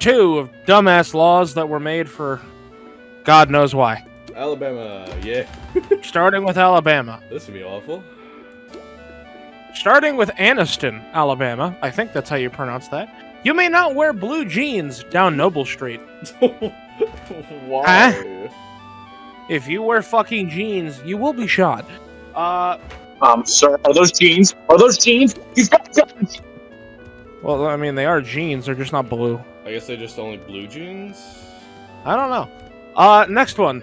2 of dumbass laws that were made for God knows why. Alabama, yeah. Starting with Alabama. This would be awful. Starting with Anniston, Alabama. I think that's how you pronounce that. You may not wear blue jeans down Noble Street. Why? Huh? If you wear fucking jeans, you will be shot. Sir, are those jeans? Are those jeans? He's got guns! Well, I mean, they are jeans. They're just not blue. I guess they're just only blue jeans? I don't know. Next one.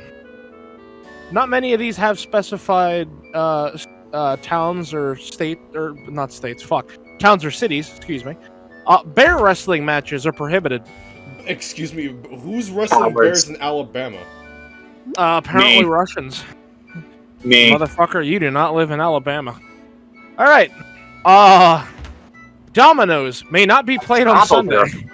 Not many of these have specified towns or state or not states. Fuck, towns or cities. Excuse me. Bear wrestling matches are prohibited. Excuse me, who's wrestling bears in Alabama? Apparently Me. Russians. Me. Motherfucker, you do not live in Alabama. All right. Dominoes may not be played on Sunday.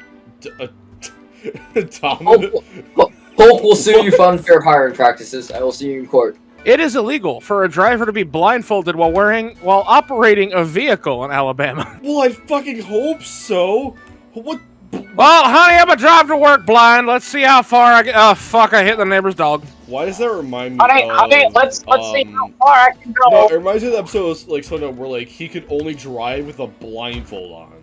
Domino? Hulk will sue you for unfair hiring practices. I will sue you in court. It is illegal for a driver to be blindfolded while operating a vehicle in Alabama. Well, I fucking hope so. What? Well, honey, I'm gonna drive to work blind. Let's see how far I get. Oh, fuck, I hit the neighbor's dog. Why does that remind me Honey, of... let's see how far I can go. No, it reminds me of the episode like something where like he could only drive with a blindfold on.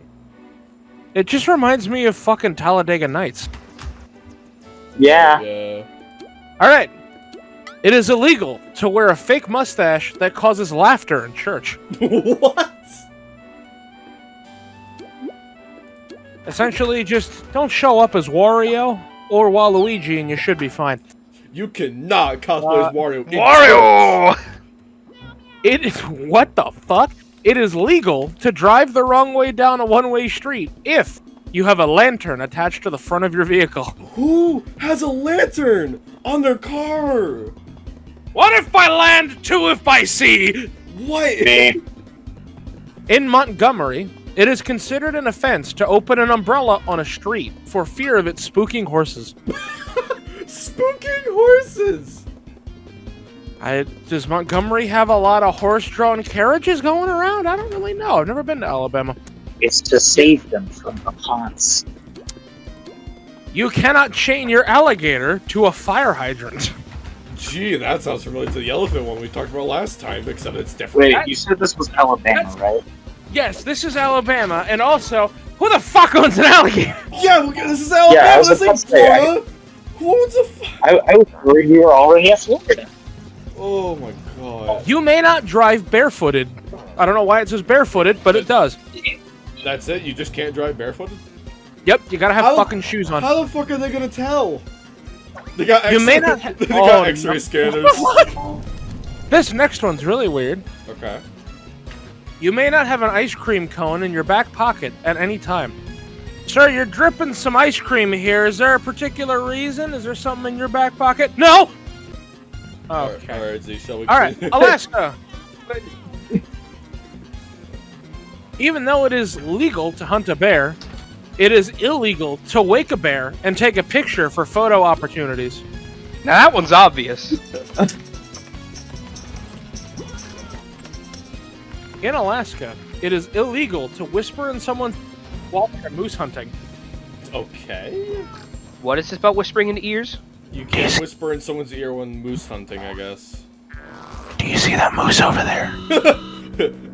It just reminds me of fucking Talladega Nights. Yeah. Yeah. Alright. It is illegal to wear a fake mustache that causes laughter in church. What? Essentially, just don't show up as Wario or Waluigi and you should be fine. You cannot cosplay as Wario. Wario! It is... What the fuck? It is legal to drive the wrong way down a one-way street if you have a lantern attached to the front of your vehicle. Who has a lantern on their car? One if by land, two if by sea! What? Me. In Montgomery, it is considered an offense to open an umbrella on a street for fear of it spooking horses. Spooking horses! Does Montgomery have a lot of horse-drawn carriages going around? I don't really know. I've never been to Alabama. It's to save them from the haunts. You cannot chain your alligator to a fire hydrant. Gee, that sounds familiar to the elephant one we talked about last time, except it's different. Wait, you said this was Alabama, right? Yes, this is Alabama, and also, who the fuck owns an alligator? Yeah, this is Alabama, Yeah, I was this about ain't to say, Florida! Who owns a I was worried we were already at Florida. Oh my god. You may not drive barefooted. I don't know why it says barefooted, but it does. That's it? You just can't drive barefooted? Yep, you gotta have How- fucking shoes on. How the fuck are they gonna tell? They got You X-ray, may not ha- they Oh, got X-ray no. scanners. This next one's really weird. Okay. You may not have an ice cream cone in your back pocket at any time. Sir, you're dripping some ice cream here. Is there a particular reason? Is there something in your back pocket? No! Okay. Alright, Z, shall we Alright, Alaska. Even though it is legal to hunt a bear, it is illegal to wake a bear and take a picture for photo opportunities. Now that one's obvious. In Alaska, it is illegal to whisper in someone's while they're moose hunting. Okay. What is this about whispering into ears? You can't whisper in someone's ear when moose hunting, I guess. Do you see that moose over there?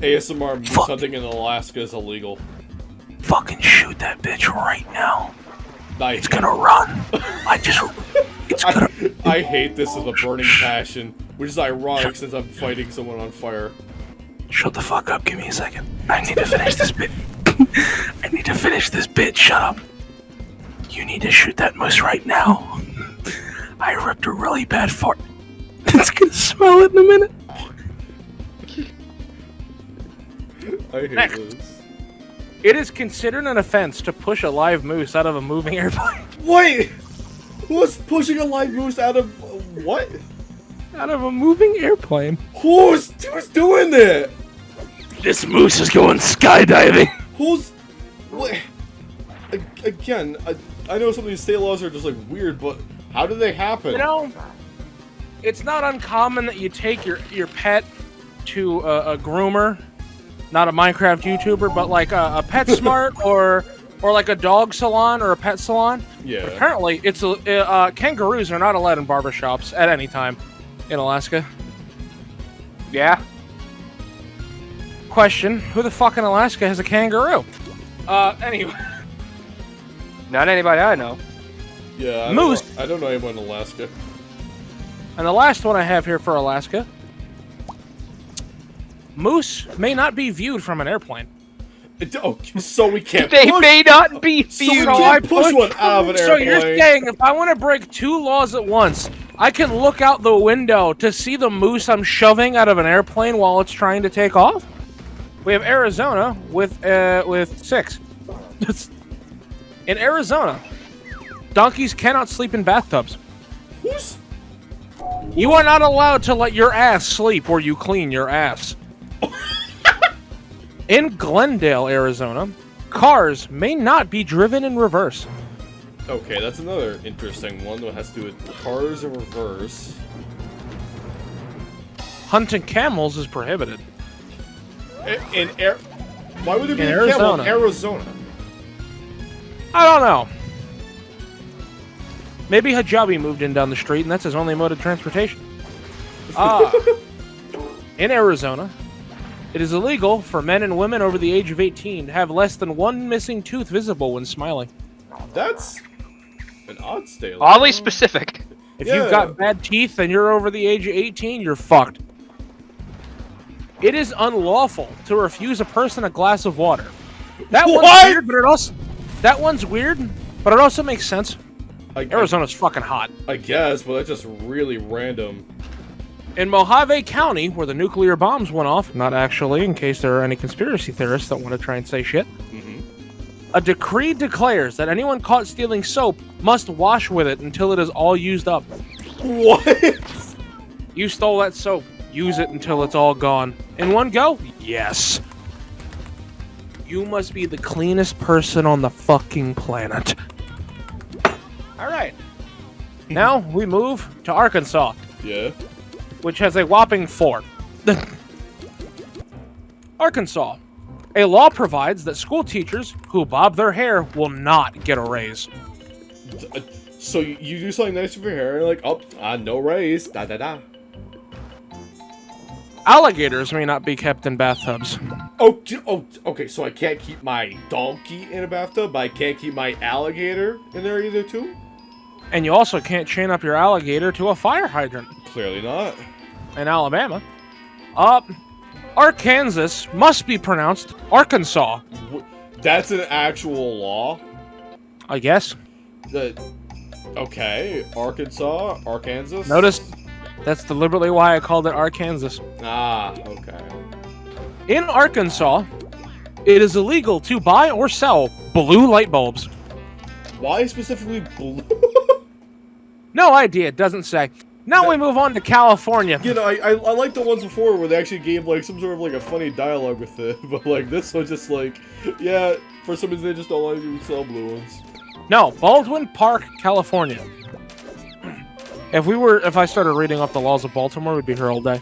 ASMR moose hunting in Alaska is illegal. Fucking shoot that bitch right now. It's gonna run. I hate this with a burning passion, which is ironic since I'm fighting someone on fire. Shut the fuck up, give me a second. I need to finish this bit. I need to finish this bit, shut up. You need to shoot that moose right now. I ripped a really bad fart. It's gonna smell it in a minute. I hate Next. this. It is considered an offense to push a live moose out of a moving airplane. Wait! Who's pushing a live moose out of... what? Out of a moving airplane. Who's doing that? This moose is going skydiving. Who's... what? Again, I know some of these state laws are just like weird, but how do they happen? You know, it's not uncommon that you take your pet to a groomer, not a Minecraft YouTuber, but like a PetSmart or or like a dog salon or a pet salon. Yeah. Apparently, it's kangaroos are not allowed in barbershops at any time in Alaska. Yeah. Question: who the fuck in Alaska has a kangaroo? Anyway. Not anybody I know. Yeah. Moose. I don't know anyone in Alaska. And the last one I have here for Alaska. Moose may not be viewed from an airplane. Oh, so we can't. They push, may not be so we viewed. can't push one out of an So airplane. you're saying if I want to break 2 laws at once, I can look out the window to see the moose I'm shoving out of an airplane while it's trying to take off? We have Arizona with 6. In Arizona, donkeys cannot sleep in bathtubs. Who's? You are not allowed to let your ass sleep where you clean your ass. In Glendale, Arizona, cars may not be driven in reverse. Okay, that's another interesting one that has to do with cars in reverse. Hunting camels is prohibited. Why would there be In a camel in Arizona. Arizona? I don't know. Maybe Hijabi moved in down the street and that's his only mode of transportation. In Arizona, it is illegal for men and women over the age of 18 to have less than 1 missing tooth visible when smiling. That's an odd state. Oddly specific. If Yeah. you've got bad teeth and you're over the age of 18, you're fucked. It is unlawful to refuse a person a glass of water. That What? one's weird, but it also that one's weird, but it also makes sense. Arizona's fucking hot. I guess, but that's just really random. In Mojave County, where the nuclear bombs went off, not actually, in case there are any conspiracy theorists that want to try and say shit, a decree declares that anyone caught stealing soap must wash with it until it is all used up. What? You stole that soap. Use it until it's all gone. In one go? Yes. You must be the cleanest person on the fucking planet. Alright. Now we move to Arkansas, Yeah. which has a whopping 4. Arkansas. A law provides that school teachers who bob their hair will not get a raise. So you do something nice with your hair, and like, oh, no raise, da da da. Alligators may not be kept in bathtubs. Oh, okay, so I can't keep my donkey in a bathtub, but I can't keep my alligator in there either, too? And you also can't chain up your alligator to a fire hydrant. Clearly not. In Alabama. Arkansas must be pronounced Arkansas. That's an actual law? I guess. Okay, Arkansas? Notice, that's deliberately why I called it Arkansas. Ah, okay. In Arkansas, it is illegal to buy or sell blue light bulbs. Why specifically blue? No idea, it doesn't say. Now we move on to California. You know, I like the ones before where they actually gave, like, some sort of, like, a funny dialogue with it. But, like, this one just, like, yeah, for some reason they just don't like to sell blue ones. No, Baldwin Park, California. If I started reading off the laws of Baltimore, we'd be here all day.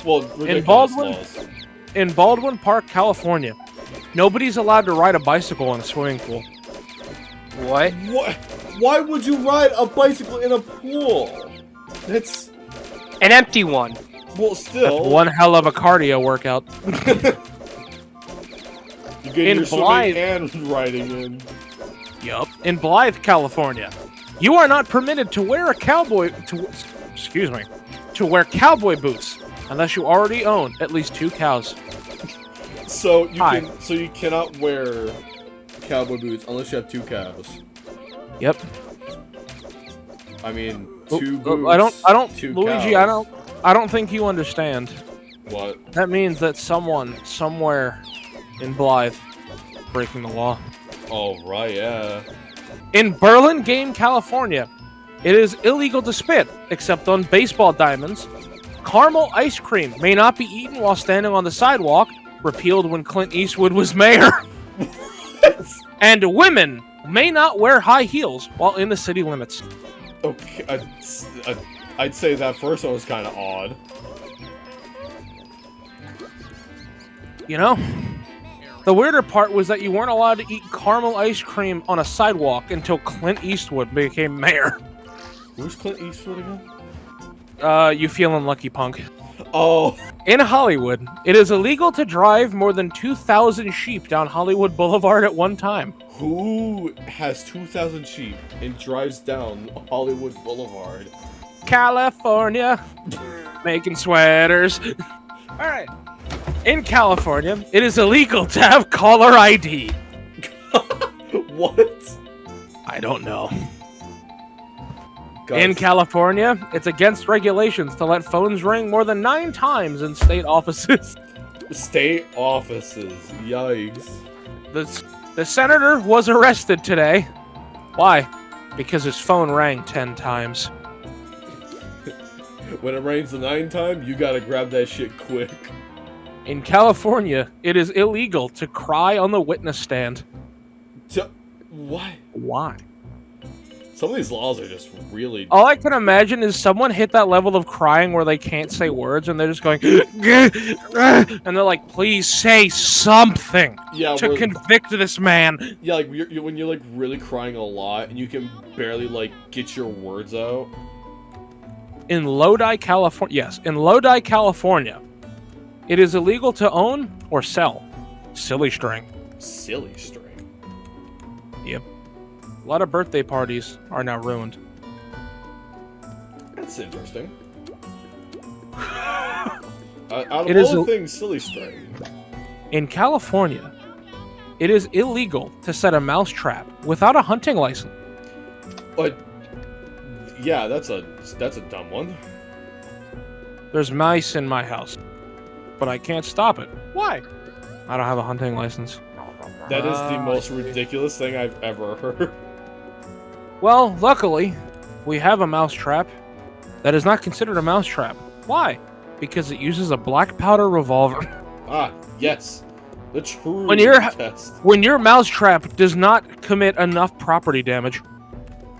Well, ridiculous laws. In Baldwin Park, California, nobody's allowed to ride a bicycle in a swimming pool. What? What? Why would you ride a bicycle in a pool? That's... An empty one. Well, still... That's one hell of a cardio workout. You get your swimming and riding in. Yup. In Blythe, California, you are not permitted to wear to wear cowboy boots unless you already own at least 2 cows. So you cannot wear cowboy boots unless you have 2 cows. Yep. I mean, 2 boots. I don't, 2 Luigi. cows. I don't think you understand. What? That means that someone somewhere in Blythe breaking the law. Oh right, yeah. In Burlingame, California, it is illegal to spit except on baseball diamonds. Caramel ice cream may not be eaten while standing on the sidewalk. Repealed when Clint Eastwood was mayor. And women may not wear high heels while in the city limits. Okay, I'd say that first one was kind of odd. You know, The weirder part was that you weren't allowed to eat caramel ice cream on a sidewalk until Clint Eastwood became mayor. Who's Clint Eastwood again? You feeling lucky, punk. Oh. In Hollywood, it is illegal to drive more than 2,000 sheep down Hollywood Boulevard at one time. Who has 2,000 sheep and drives down Hollywood Boulevard? California, making sweaters. All right. In California, it is illegal to have caller ID. What? I don't know. Guys, In California, it's against regulations to let phones ring more than 9 times in state offices. state offices. Yikes. The senator was arrested today. Why? Because his phone rang 10 times. When it rains the 9th time, you gotta grab that shit quick. In California, it is illegal to cry on the witness stand. What? Why? Some of these laws are just really... All I can imagine is someone hit that level of crying where they can't say words and they're just going, and they're like, please say something to convict this man. Yeah, like when you're like really crying a lot and you can barely like get your words out. In Lodi, California, yes, in Lodi, California, it is illegal to own or sell silly string. Silly string? Yep. A lot of birthday parties are now ruined. That's interesting. Out of all the things, silly string. In California, it is illegal to set a mouse trap without a hunting license. But yeah, that's a dumb one. There's mice in my house, but I can't stop it. Why? I don't have a hunting license. That is the most ridiculous thing I've ever heard. Well, luckily, we have a mouse trap that is not considered a mouse trap. Why? Because it uses a black powder revolver. Ah, yes. The true test. When your mouse trap does not commit enough property damage.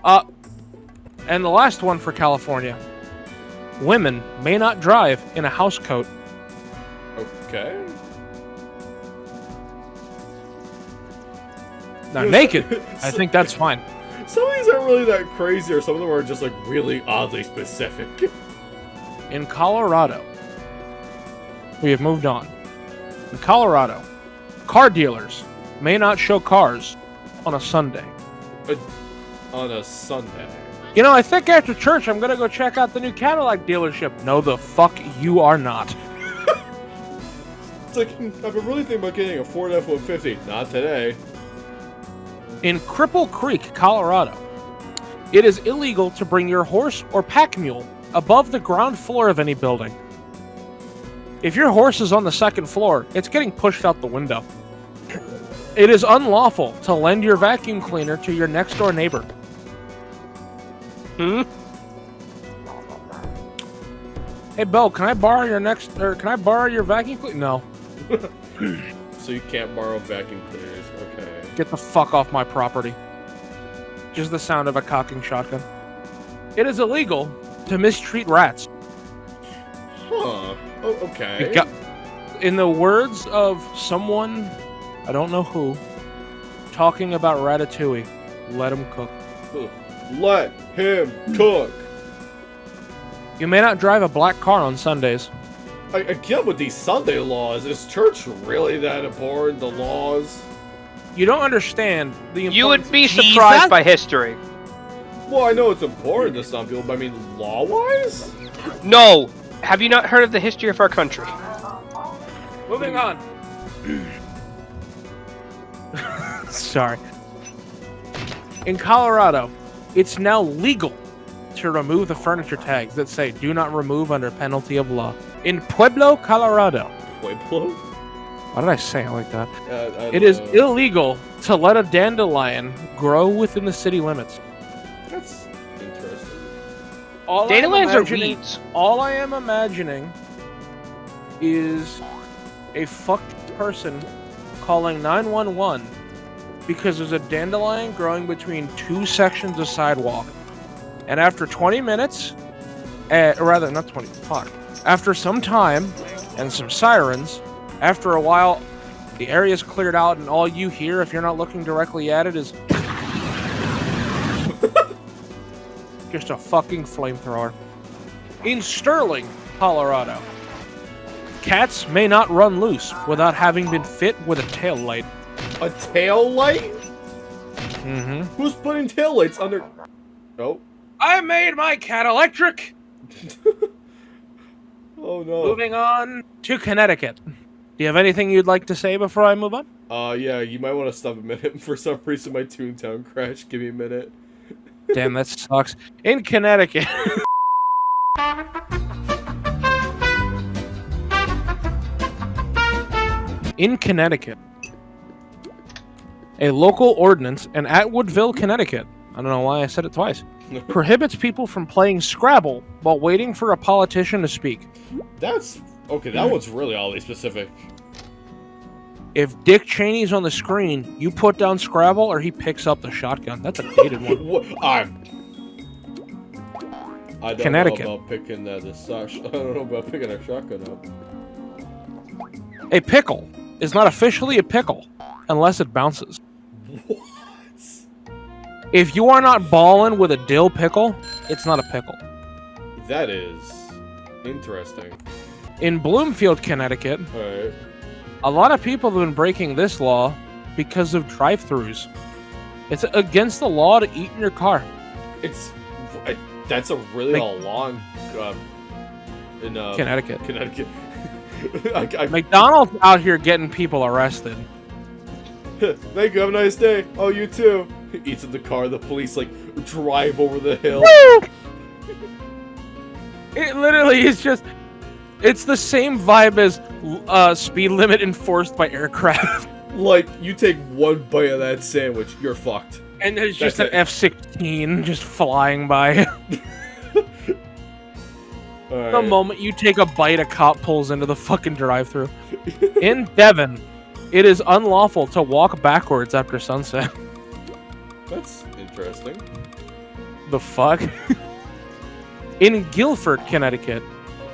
And the last one for California. Women may not drive in a house coat. Okay. Now, naked, I think that's fine. Some of these aren't really that crazy, or some of them are just like really oddly specific. In Colorado, we have moved on. In Colorado, car dealers may not show cars on a Sunday. On a Sunday? You know, I think after church I'm gonna go check out the new Cadillac dealership. No, the fuck you are not. It's like, I've been really thinking about getting a Ford F-150. Not today. In Cripple Creek, Colorado, it is illegal to bring your horse or pack mule above the ground floor of any building. If your horse is on the second floor, it's getting pushed out the window. It is unlawful to lend your vacuum cleaner to your next door neighbor. Hey, Bill, can I borrow your vacuum cleaner? No. So you can't borrow vacuum cleaners. Okay. Get the fuck off my property. Just the sound of a cocking shotgun. It is illegal to mistreat rats. Huh. Oh, okay. In the words of someone, I don't know who, talking about Ratatouille, let him cook. Let him cook. You may not drive a black car on Sundays. I get with these Sunday laws. Is church really that important? The laws? You don't understand the importance. You would be surprised by history. Well, I know it's important to some people, but I mean, law-wise? No! Have you not heard of the history of our country? Moving on. Sorry. In Colorado, it's now legal to remove the furniture tags that say "Do not remove under penalty of law." In Pueblo, Colorado. Pueblo? Why did I say it like that? It It is illegal to let a dandelion grow within the city limits. That's interesting. Dandelions are weeds. All I am imagining is a fucked person calling 911 because there's a dandelion growing between 2 sections of sidewalk. And after 20 minutes, rather, not 20, fuck. After some time and some sirens, after a while, The area's cleared out, and all you hear, if you're not looking directly at it, is just a fucking flamethrower. In Sterling, Colorado, cats may not run loose without having been fit with a tail light. A tail light? Mm-hmm. Who's putting tail lights under? Oh. I made my cat electric! Oh no. Moving on to Connecticut. Do you have anything you'd like to say before I move on? Yeah, you might want to stop a minute. For some reason, my Toontown crashed. Give me a minute. Damn, that sucks. In Connecticut. In Connecticut, a local ordinance in Atwoodville, Connecticut, I don't know why I said it twice, prohibits people from playing Scrabble while waiting for a politician to speak. That's... Okay, that one's really oddly specific. If Dick Cheney's on the screen, you put down Scrabble or he picks up the shotgun. That's a dated one. What? I don't Connecticut. know about picking I don't know about picking a shotgun up. A pickle is not officially a pickle unless it bounces. What? If you are not balling with a dill pickle, it's not a pickle. That is interesting. In Bloomfield, Connecticut, Alright. a lot of people have been breaking this law because of drive-thrus. It's against the law to eat in your car. That's a really long in Connecticut. Connecticut. McDonald's out here getting people arrested. Thank you. Have a nice day. Oh, you too. He eats in the car. The police like drive over the hill. Woo! It literally is just. It's the same vibe as speed limit enforced by aircraft. Like you take one bite of that sandwich, you're fucked. And there's just That's an F-16 just flying by. All The right. moment you take a bite, a cop pulls into the fucking drive-thru. In Devon, it is unlawful to walk backwards after sunset. That's interesting. The fuck? In Guilford, Connecticut,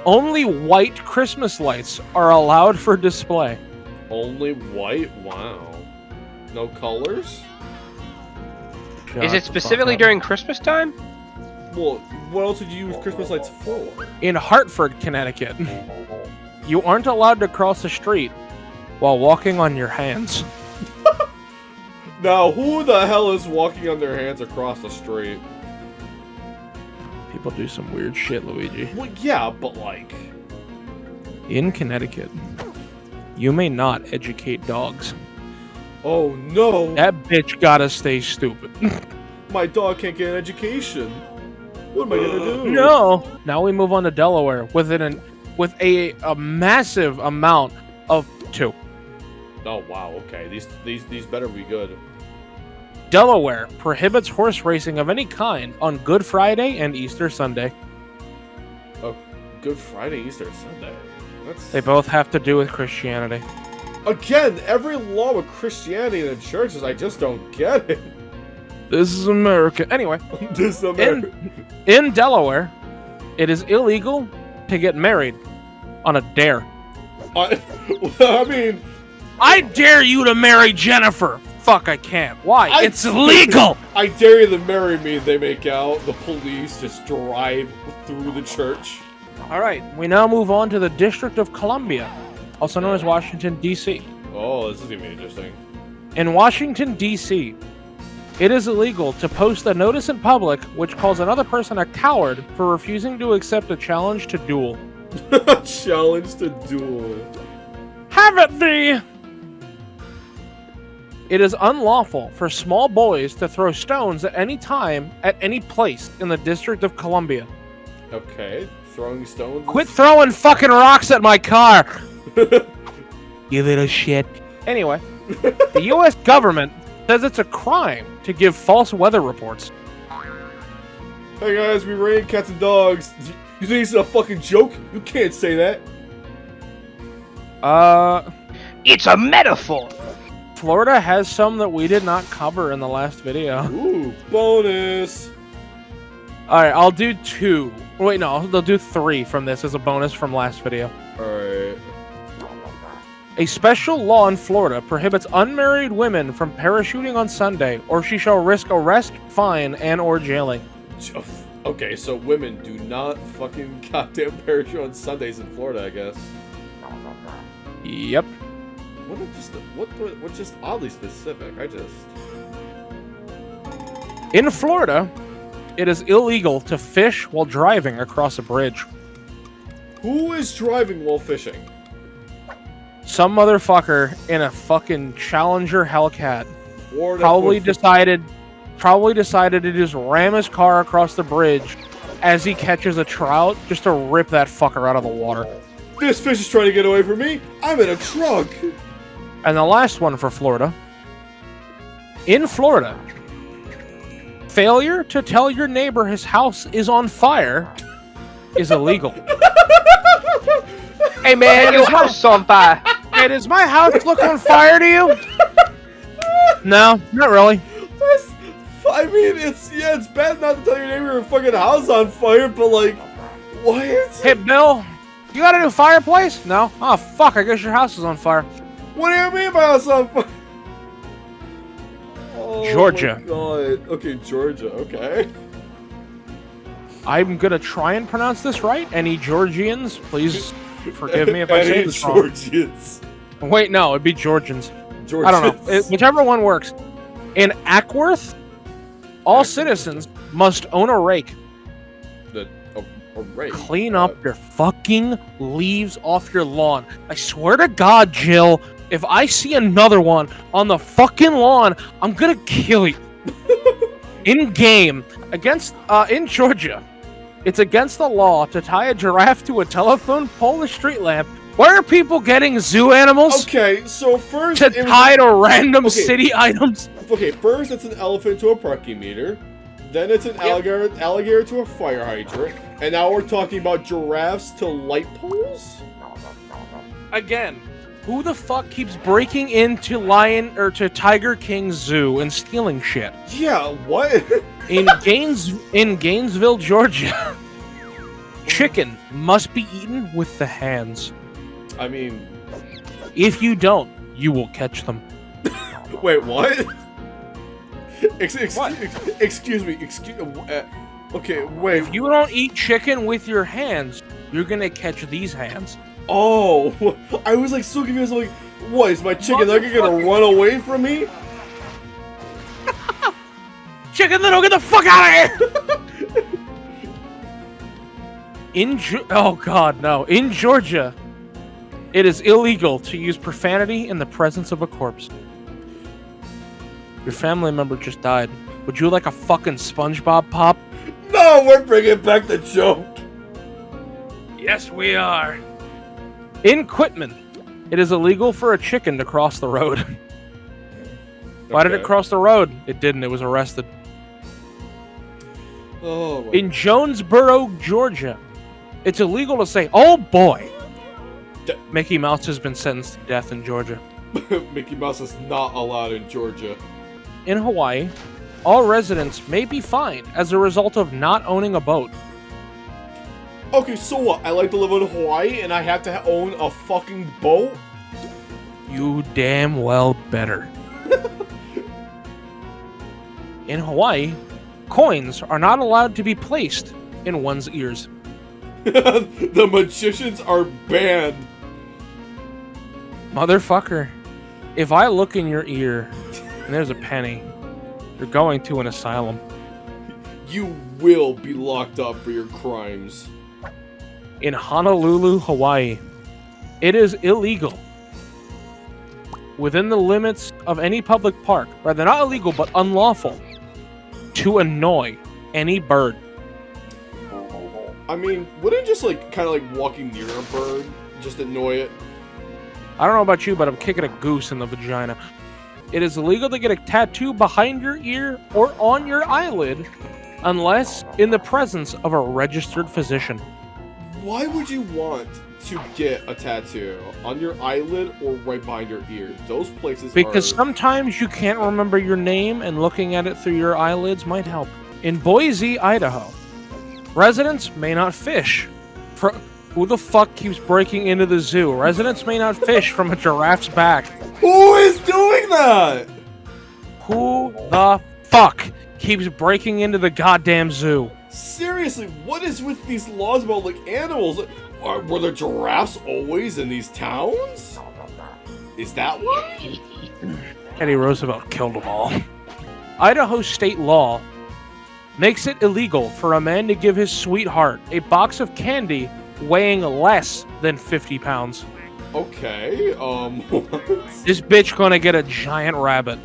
only white Christmas lights are allowed for display. Only white? Wow. No colors? Is it specifically during Christmas time? Well, what else would you use Christmas lights for? In Hartford, Connecticut, you aren't allowed to cross the street while walking on your hands. Now, who the hell is walking on their hands across the street? People do some weird shit, Luigi. Well, yeah, but like... In Connecticut, you may not educate dogs. Oh no! That bitch gotta stay stupid. My dog can't get an education. What am I gonna do? No! Now we move on to Delaware with a massive amount of two. Oh wow, okay. These better be good. Delaware prohibits horse racing of any kind on Good Friday and Easter Sunday. Oh, Good Friday, Easter, Sunday. They both have to do with Christianity. Again, every law with Christianity and the churches, I just don't get it. This is America. Anyway, This is America. in Delaware, it is illegal to get married on a dare. I mean... I dare you to marry Jennifer. Fuck, I can't. Why? It's illegal. I dare you to marry me, they make out. The police just drive through the church. All right, we now move on to the District of Columbia, also known as Washington, D.C. Oh, this is gonna be interesting. In Washington, D.C., it is illegal to post a notice in public which calls another person a coward for refusing to accept a challenge to duel. Challenge to duel. Have it thee! It is unlawful for small boys to throw stones at any time, at any place in the District of Columbia. Okay, throwing stones. Quit throwing fucking rocks at my car! You little shit. Anyway, the U.S. government says it's a crime to give false weather reports. Hey guys, we raid cats and dogs. You think this is a fucking joke? You can't say that. It's a metaphor. Florida has some that we did not cover in the last video. Ooh, bonus. Alright, I'll do 2. Wait, no, they'll do 3 from this as a bonus from last video. Alright. A special law in Florida prohibits unmarried women from parachuting on Sunday, or she shall risk arrest, fine, and/or jailing. Okay, so women do not fucking goddamn parachute on Sundays in Florida, I guess. Yep. What's just oddly specific? In Florida, it is illegal to fish while driving across a bridge. Who is driving while fishing? Some motherfucker in a fucking Challenger Hellcat Florida probably decided to just ram his car across the bridge as he catches a trout just to rip that fucker out of the water. This fish is trying to get away from me. I'm in a truck. And the last one for Florida. In Florida, failure to tell your neighbor his house is on fire is illegal. Hey man, your house is on fire. Hey, does my house look on fire to you? No, not really. I mean, it's bad not to tell your neighbor your fucking house on fire, but like, what? Hey, Bill, you got a new fireplace? No? Oh, fuck, I guess your house is on fire. What do you mean by house on fire? Oh, Georgia. My God. Okay, Georgia, okay. I'm gonna try and pronounce this right. Any Georgians, please forgive me if I say this wrong. Georgians. Wait, no, it'd be Georgians. Georgians. I don't know. Whichever one works. In Ackworth, all citizens must own a rake. A rake? Clean up your fucking leaves off your lawn. I swear to God, Jill, if I see another one on the fucking lawn, I'm gonna kill you. In game, in Georgia, it's against the law to tie a giraffe to a telephone pole or street lamp. Where are people getting zoo animals? Okay, so first to tie to random city items. Okay, first it's an elephant to a parking meter, then it's an alligator to a fire hydrant, and now we're talking about giraffes to light poles? Again, who the fuck keeps breaking into to Tiger King Zoo and stealing shit? Yeah, what? In Gainesville, Georgia, chicken must be eaten with the hands. I mean, if you don't, you will catch them. Wait, what? What? Excuse me. Okay, wait. If you don't eat chicken with your hands, you're gonna catch these hands. Oh, I was like so confused. I'm like, what? Is my chicken nugget gonna run away from me? Chicken Little, get the fuck out of here! Oh god, no. In Georgia, it is illegal to use profanity in the presence of a corpse. Your family member just died. Would you like a fucking SpongeBob pop? No, we're bringing back the joke. Yes, we are. In Quitman, it is illegal for a chicken to cross the road. Why did it cross the road? It didn't. It was arrested. Oh. In Jonesboro, Georgia, it's illegal to say, "Oh boy." Mickey Mouse has been sentenced to death in Georgia. Mickey Mouse is not allowed in Georgia. In Hawaii, all residents may be fined as a result of not owning a boat. Okay, so what? I like to live in Hawaii and I have to own a fucking boat? You damn well better. In Hawaii, coins are not allowed to be placed in one's ears. The magicians are banned. Motherfucker, if I look in your ear and there's a penny, you're going to an asylum. You will be locked up for your crimes. In Honolulu, Hawaii, it is illegal within the limits of any public park, rather not illegal but unlawful, to annoy any bird. I mean, wouldn't just like kind of like walking near a bird just annoy it? I don't know about you, but I'm kicking a goose in the vagina. It is illegal to get a tattoo behind your ear or on your eyelid unless in the presence of a registered physician. Why would you want to get a tattoo on your eyelid or right behind your ear? Those places Because sometimes you can't remember your name and looking at it through your eyelids might help. In Boise, Idaho, residents may not fish Who the fuck keeps breaking into the zoo? Residents may not fish from a giraffe's back. Who is doing that? Who the fuck keeps breaking into the goddamn zoo? Seriously, what is with these laws about, like, animals? Were there giraffes always in these towns? Is that why? Teddy Roosevelt killed them all. Idaho state law makes it illegal for a man to give his sweetheart a box of candy weighing less than 50 pounds. Okay, what? This bitch gonna get a giant rabbit.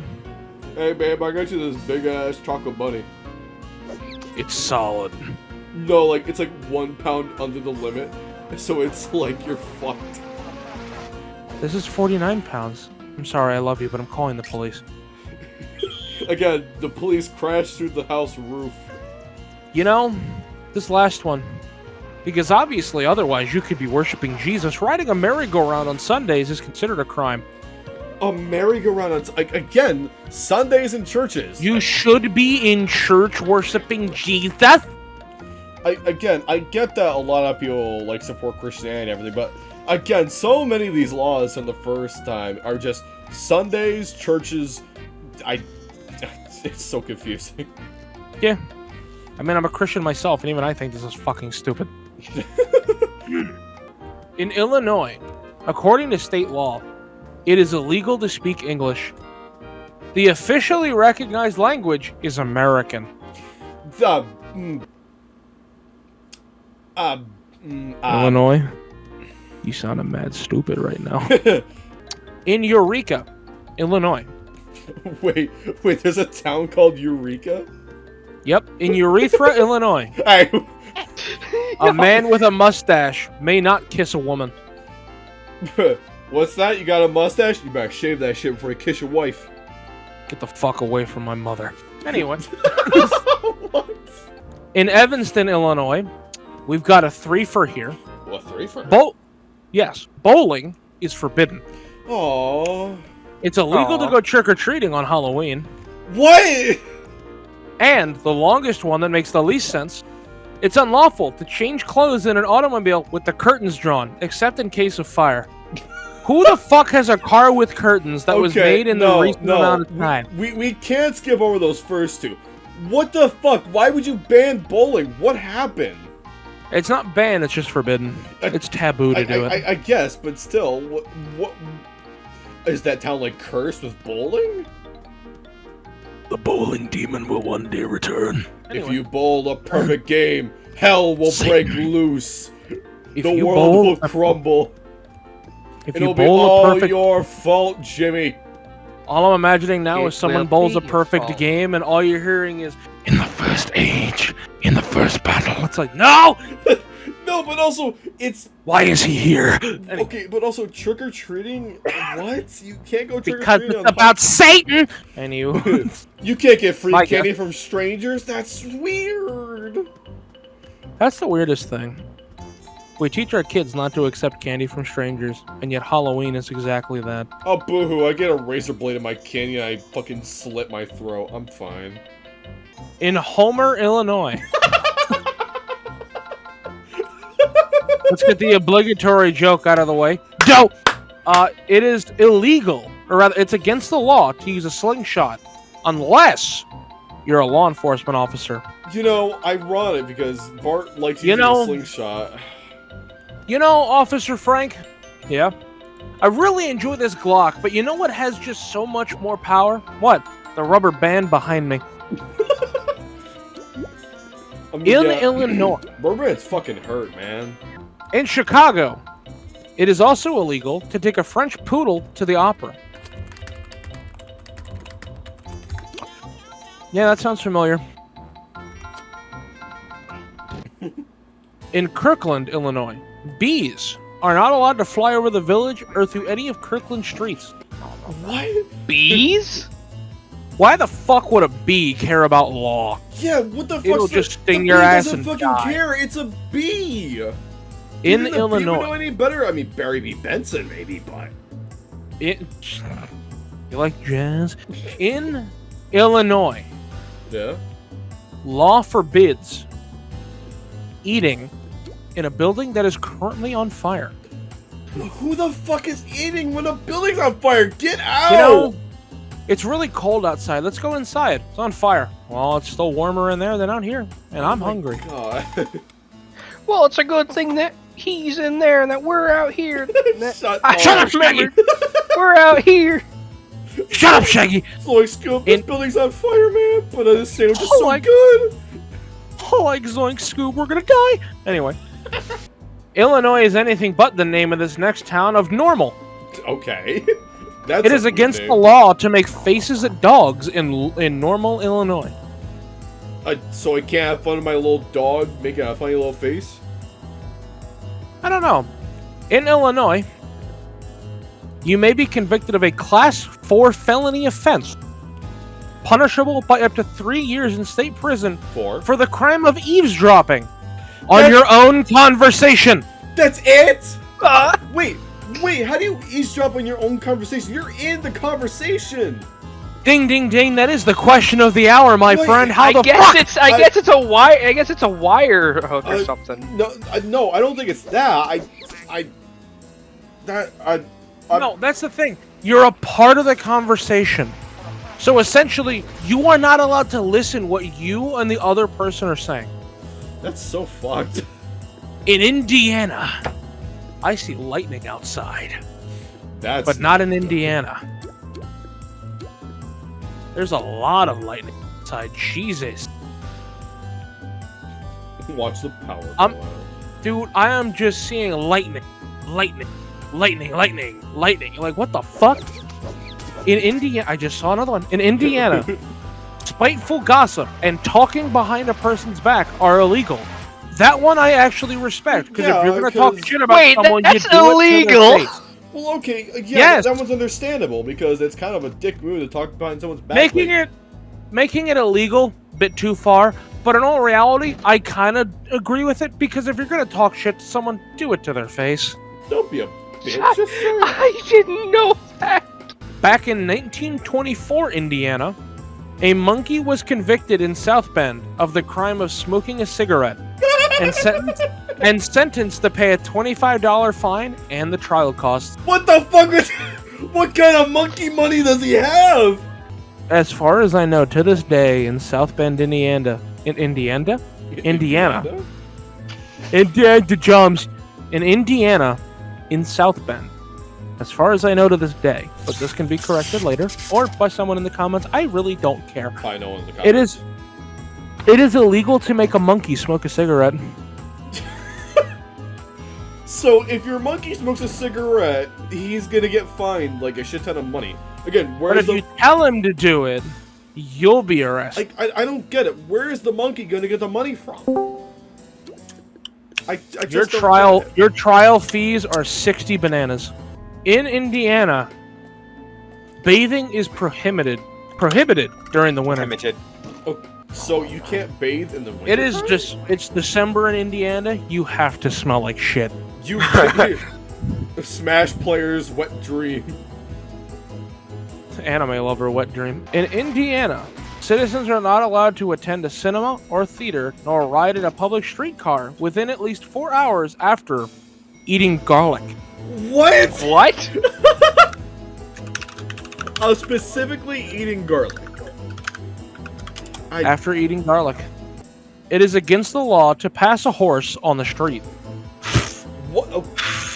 Hey, babe, I got you this big-ass chocolate bunny. It's solid. No, like, it's like 1 pound under the limit, so it's like you're fucked. This is 49 pounds. I'm sorry, I love you, but I'm calling the police. Again, the police crashed through the house roof. You know, this last one. Because obviously, otherwise, you could be worshiping Jesus. Riding a merry-go-round on Sundays is considered a crime. A merry-go-round on... Again, Sundays in churches. You should be in church worshiping Jesus. I get that a lot of people, like, support Christianity and everything, but, again, so many of these laws from the first time are just Sundays, churches... It's so confusing. Yeah. I mean, I'm a Christian myself, and even I think this is fucking stupid. In Illinois, according to state law, it is illegal to speak English. The officially recognized language is American. Illinois? You sound mad stupid right now. In Eureka, Illinois. Wait, there's a town called Eureka? Yep, in Urethra, Illinois. A man with a mustache may not kiss a woman. What's that? You got a mustache? You better shave that shit before you kiss your wife. Get the fuck away from my mother. Anyway. What? In Evanston, Illinois, we've got a threefer here. What, threefer? Yes, bowling is forbidden. Aww. It's illegal to go trick-or-treating on Halloween. What? And the longest one that makes the least sense, it's unlawful to change clothes in an automobile with the curtains drawn, except in case of fire. Who the fuck has a car with curtains that was made in the recent amount of time? We can't skip over those first two. What the fuck? Why would you ban bowling? What happened? It's not banned, it's just forbidden. It's taboo to do it. I guess, but still, what is that town, like, cursed with bowling? The bowling demon will one day return. Anyway. If you bowl a perfect game, hell will break loose. If The you world bowl will crumble. If It'll you be bowl a all perfect... your fault, Jimmy. All I'm imagining now is someone will bowls be a your perfect fault. game and all you're hearing is, In the first age, in the first battle. it's like, no! No, but also, it's... Why is he here? Okay, but also, trick-or-treating? What? You can't go Because trick-or-treating it's about Satan! And you... You can't get free My candy from strangers? That's weird. That's the weirdest thing. We teach our kids not to accept candy from strangers, and yet Halloween is exactly that. Oh, boo-hoo, I get a razor blade in my candy and I fucking slit my throat. I'm fine. In Homer, Illinois. Let's get the obligatory joke out of the way. Dope! It is illegal, or rather, it's against the law to use a slingshot, unless you're a law enforcement officer. You know, ironic, because Bart likes using a slingshot. You know, Officer Frank? Yeah? I really enjoy this Glock, but you know what has just so much more power? What? The rubber band behind me. I mean, In Illinois. Rubber band's fucking hurt, man. In Chicago, it is also illegal to take a French poodle to the opera. Yeah, that sounds familiar. In Kirkland, Illinois, bees are not allowed to fly over the village or through any of Kirkland's streets. What? Bees? Why the fuck would a bee care about law? Yeah, what the fuck? It'll just sting your ass doesn't and fucking die. care. It's a bee. In Even the bee would know Illinois, any better? I mean, Barry B. Benson maybe, but you like jazz? In Illinois, yeah. law forbids eating in a building that is currently on fire. Who the fuck is eating when a building's on fire? Get out! You know, it's really cold outside. Let's go inside. It's on fire. Well, it's still warmer in there than out here, and I'm hungry. God. Well, it's a good thing that he's in there and that we're out here. Shut I up. remembered. We're out here. Shut up, Shaggy! So like, Scoop, this building's on fire, man, but this sandwich is Oh so my- good. Oh, like Zoink Scoop, we're gonna die! Anyway. Illinois is anything but the name of this next town of Normal. Okay. That's It is against the law to make faces at dogs in Normal, Illinois. So I can't have fun with my little dog making a funny little face? I don't know. In Illinois, you may be convicted of a Class 4 felony offense, punishable by up to 3 years in state prison for the crime of eavesdropping on your own conversation. That's it? Wait, how do you eavesdrop on your own conversation? You're in the conversation! Ding, ding, ding! That is the question of the hour, my friend. How the fuck? I guess it's a wire. I guess it's a wire hook or something. No, I don't think it's that. No, that's the thing. You're a part of the conversation. So essentially, you are not allowed to listen what you and the other person are saying. That's so fucked. In Indiana, I see lightning outside. But not in Indiana. There's a lot of lightning outside. Jesus. Watch the power go out. Dude, I am just seeing lightning. Lightning. Lightning. Lightning. Lightning. Like, what the fuck? In Indiana, I just saw another one. In Indiana, spiteful gossip and talking behind a person's back are illegal. That one I actually respect, because if you're going to talk shit about someone, you do illegal. it to their face. Well, okay, yeah, Yes. that one's understandable, because it's kind of a dick move to talk behind someone's back. Making it illegal, bit too far, but in all reality, I kind of agree with it, because if you're going to talk shit to someone, do it to their face. Don't be a bitch. Just say it. I didn't know that. Back in 1924 Indiana, a monkey was convicted in South Bend of the crime of smoking a cigarette and sentenced to pay a $25 fine and the trial costs. What the fuck is... What kind of monkey money does he have? As far as I know, to this day in South Bend, Indiana, Indiana, in South Bend. As far as I know to this day, but this can be corrected later or by someone in the comments. I really don't care. I know in the comments. It is illegal to make a monkey smoke a cigarette. So if your monkey smokes a cigarette, he's gonna get fined like a shit ton of money. Again, But if you tell him to do it, you'll be arrested. I don't get it. Where is the monkey gonna get the money from? I just Your trial fees are 60 bananas. In Indiana, bathing is prohibited during the winter. So you can't bathe in the winter? It is just, it's December in Indiana, you have to smell like shit. You Smash player's wet dream. Anime lover wet dream. In Indiana, citizens are not allowed to attend a cinema or theater nor ride in a public streetcar within at least 4 hours after eating garlic. What? What? Specifically eating garlic. After eating garlic. It is against the law to pass a horse on the street. What? Oh,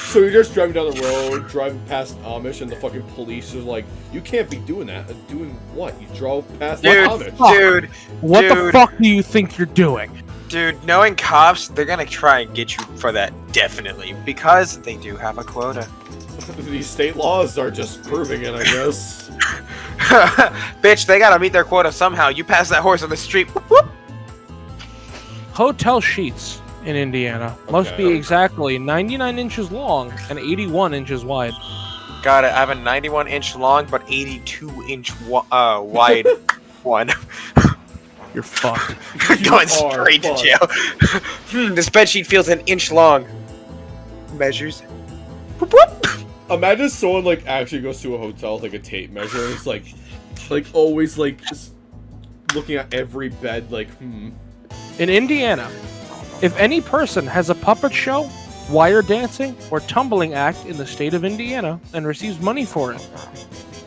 so you're just driving down the road, driving past Amish, and the fucking police is like, you can't be doing that. Doing what? You drove past the Amish. What the fuck do you think you're doing? Dude, knowing cops, they're gonna try and get you for that, definitely. Because they do have a quota. These state laws are just proving it, I guess. Bitch, they gotta meet their quota somehow. You pass that horse on the street. Whoop, whoop. Hotel sheets in Indiana must be exactly 99 inches long and 81 inches wide. Got it. I have a 91-inch long but 82-inch wide one. You're fucked. Going straight to jail. This bedsheet feels an inch long. Measures. Whoop, whoop. Imagine someone like actually goes to a hotel with like a tape measure and it's like always like just looking at every bed like In Indiana, If any person has a puppet show, wire dancing, or tumbling act in the state of Indiana and receives money for it,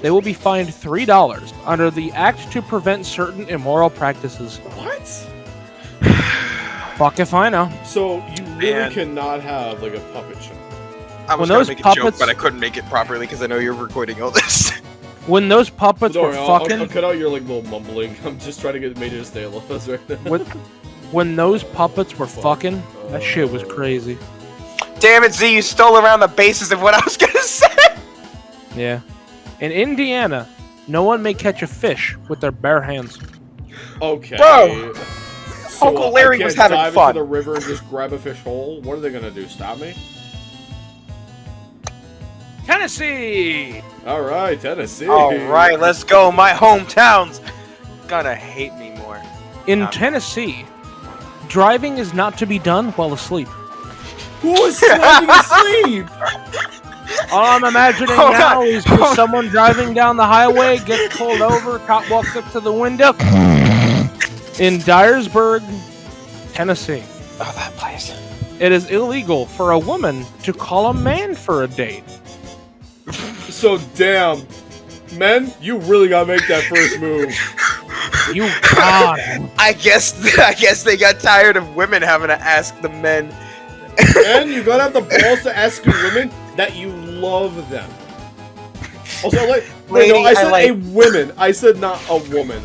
they will be fined $3 under the Act to Prevent Certain Immoral Practices. What? Fuck if I know. So you really Man. cannot have like a puppet show. I was When gonna those make a joke, puppets- but I couldn't make it properly because I know you're recording all this. When those puppets Don't were worry, I'll fucking... cut out your like little mumbling. I'm just trying to get Major to stay alone right now. When those puppets were fucking, that shit was crazy. Damn it, Z, you stole around the basis of what I was gonna say. Yeah. In Indiana, no one may catch a fish with their bare hands. Okay. Bro! So, Uncle Larry I can't was having dive fun. into the river and just grab a fish whole? What are they gonna do? Stop me? Tennessee! Alright, Tennessee. Alright, let's go. My hometown's gonna hate me more. In Tennessee, driving is not to be done while asleep. Who is sleeping asleep? All I'm imagining Hold now on. is just someone driving down the highway, gets pulled over, cop walks up to the window. In Dyersburg, Tennessee, Oh, that place. it is illegal for a woman to call a man for a date. So damn. Men, you really gotta make that first move. You got him. I guess they got tired of women having to ask the men. Men, you gotta have the balls to ask your women that you love them. Also, like, wait, no, Lady, I said I like- a women. I said not a woman.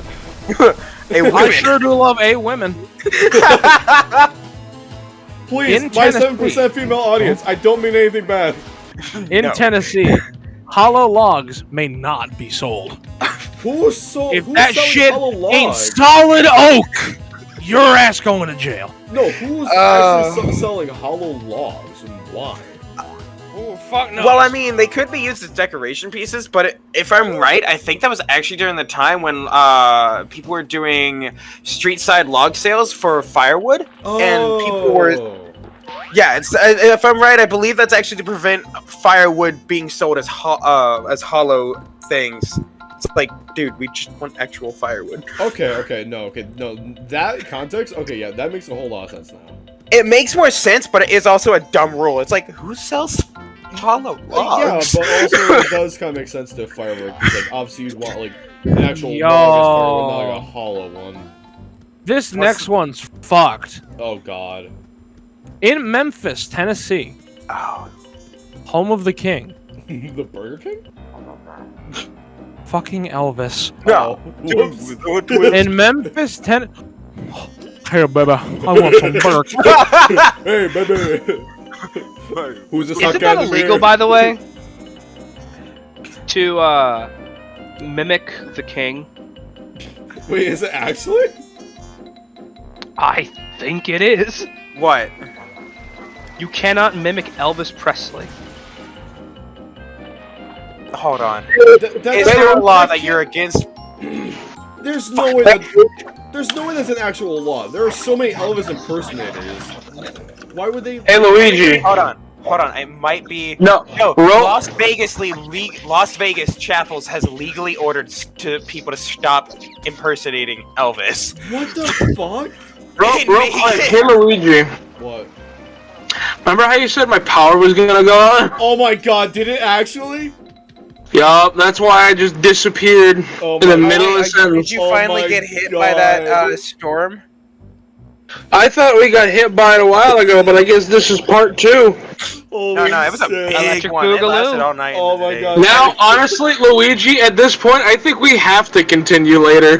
Hey, I women. sure do love a women. Please, In my Tennessee. 7% female audience. I don't mean anything bad. In No. Tennessee, hollow logs may not be sold. Who's so? If who's that selling shit hollow ain't logs? solid oak, your ass going to jail. No, who's actually selling hollow logs and why? Oh, fuck no. Well, I mean, they could be used as decoration pieces, but if I'm right, I think that was actually during the time when people were doing street side log sales for firewood, and people were. Yeah, it's if I'm right, I believe that's actually to prevent firewood being sold as hollow things. It's like, dude, we just want actual firewood. Okay, no, that context, okay, yeah, that makes a whole lot of sense now. It makes more sense, but it is also a dumb rule. It's like, who sells hollow Yeah, logs? but also it does kind of make sense to firework, because like, obviously you'd want like an actual Yo. log as firewood, not like a hollow one. This next one's fucked. Oh god. In Memphis, Tennessee, Oh, home of the king, The Burger King? fucking Elvis. no. Oh, whoops. In Memphis, Tennessee. Hey, baby, I want some burger. Hey, baby. Who's this hot Isn't guy that in the illegal, mirror? by the way? To mimic the king? Wait, is it actually? I think it is. What? You cannot mimic Elvis Presley. Hold on. That- Is there a law that you're against? There's no way there's no way that's an actual law. There are so many Elvis impersonators. Why would they? Hey, Luigi. Hold on. It might be. No, No, Ro- Las Vegas Chapels has legally ordered to people to stop impersonating Elvis. What the fuck? real quick. Hey, Luigi. What? Remember how you said my power was gonna go out? Oh my god, did it actually? Yup, that's why I just disappeared Oh in the my middle of the Did sentence. you Oh finally my get hit by that God. storm? I thought we got hit by it a while ago, but I guess this is part 2. Holy No, it was a shit. big Electric one. It Boogaloo. lasted all night. Oh into the my day. God. Now, honestly, Luigi, at this point, I think we have to continue later.